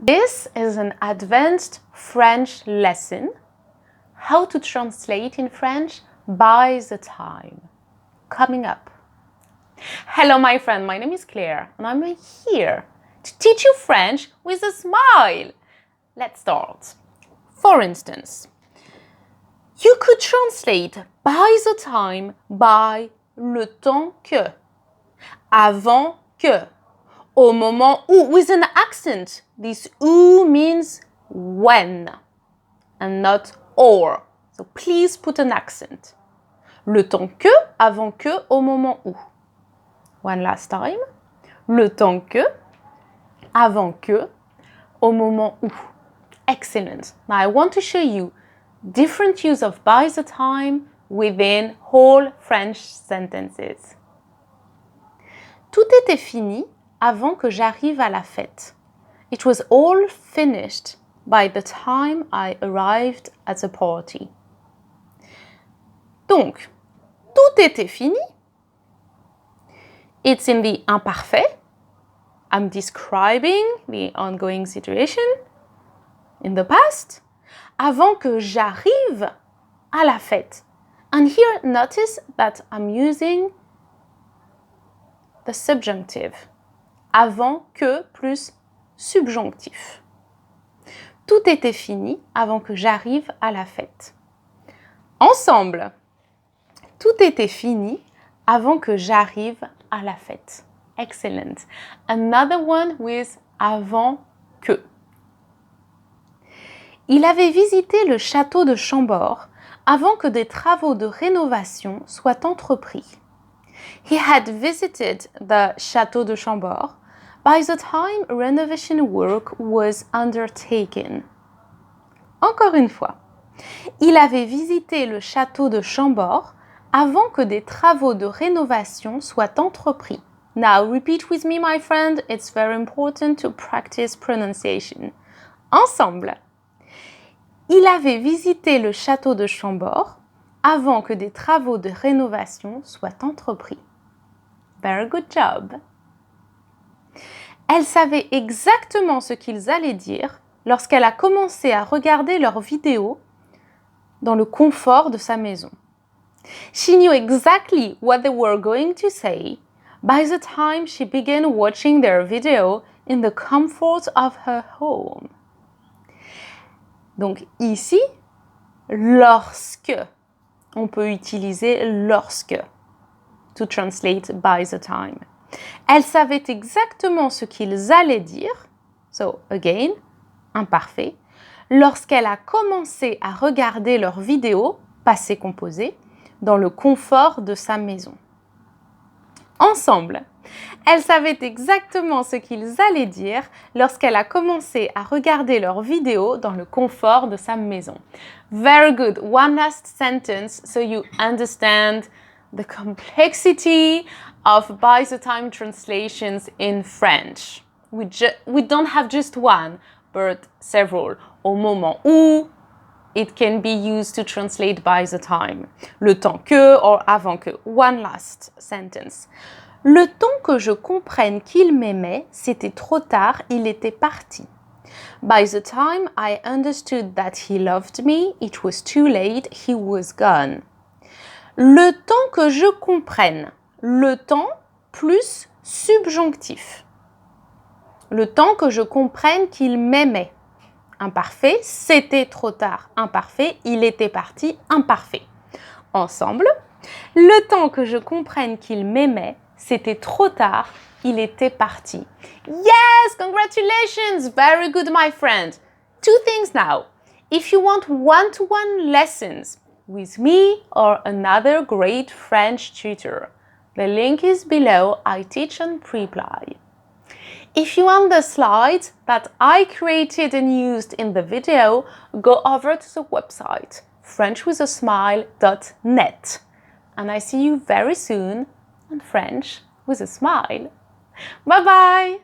This is an advanced French lesson. How to translate in French by the time. Coming up. Hello, my friend. My name is Claire, and I'm here to teach you French with a smile. Let's start. For instance, you could translate by the time by le temps que, avant que, au moment où, with an accent. This où means when and not or. So please put an accent. Le temps que, avant que, au moment où. One last time. Le temps que, avant que, au moment où. Excellent. Now I want to show you different use of by the time within whole French sentences. Tout était fini avant que j'arrive à la fête. It was all finished by the time I arrived at the party. Donc, tout était fini. It's in the imparfait. I'm describing the ongoing situation in the past. Avant que j'arrive à la fête. And here, notice that I'm using the subjunctive. Avant que plus subjonctif. Tout était fini avant que j'arrive à la fête. Ensemble. Tout était fini avant que j'arrive à la fête. Excellent. Another one with avant que. Il avait visité le château de Chambord avant que des travaux de rénovation soient entrepris. He had visited the château de Chambord by the time renovation work was undertaken. Encore une fois. Il avait visité le château de Chambord avant que des travaux de rénovation soient entrepris. Now repeat with me, my friend. It's very important to practice pronunciation. Ensemble. Il avait visité le château de Chambord avant que des travaux de rénovation soient entrepris. Very good job. Elle savait exactement ce qu'ils allaient dire lorsqu'elle a commencé à regarder leurs vidéos dans le confort de sa maison. She knew exactly what they were going to say by the time she began watching their video in the comfort of her home. Donc ici, lorsque, on peut utiliser lorsque to translate by the time. Elle savait exactement ce qu'ils allaient dire, so again, imparfait, lorsqu'elle a commencé à regarder leurs vidéos, passé composé, dans le confort de sa maison. Ensemble, elle savait exactement ce qu'ils allaient dire lorsqu'elle a commencé à regarder leurs vidéos dans le confort de sa maison. Very good. One last sentence so you understand the complexity of by the time translations in French. We don't have just one, but several. Au moment où, it can be used to translate by the time. Le temps que or avant que. One last sentence. Le temps que je comprenne qu'il m'aimait, c'était trop tard, il était parti. By the time I understood that he loved me, it was too late, he was gone. Le temps que je comprenne. Le temps plus subjonctif. Le temps que je comprenne qu'il m'aimait. Imparfait, c'était trop tard. Imparfait, il était parti. Imparfait. Ensemble, le temps que je comprenne qu'il m'aimait, c'était trop tard. Il était parti. Yes, congratulations. Very good, my friend. Two things now. If you want one-to-one lessons with me or another great French tutor, the link is below. I teach on Preply. If you want the slides that I created and used in the video, go over to the website frenchwithasmile.net. And I see you very soon on French with a Smile. Bye-bye!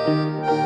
Bye.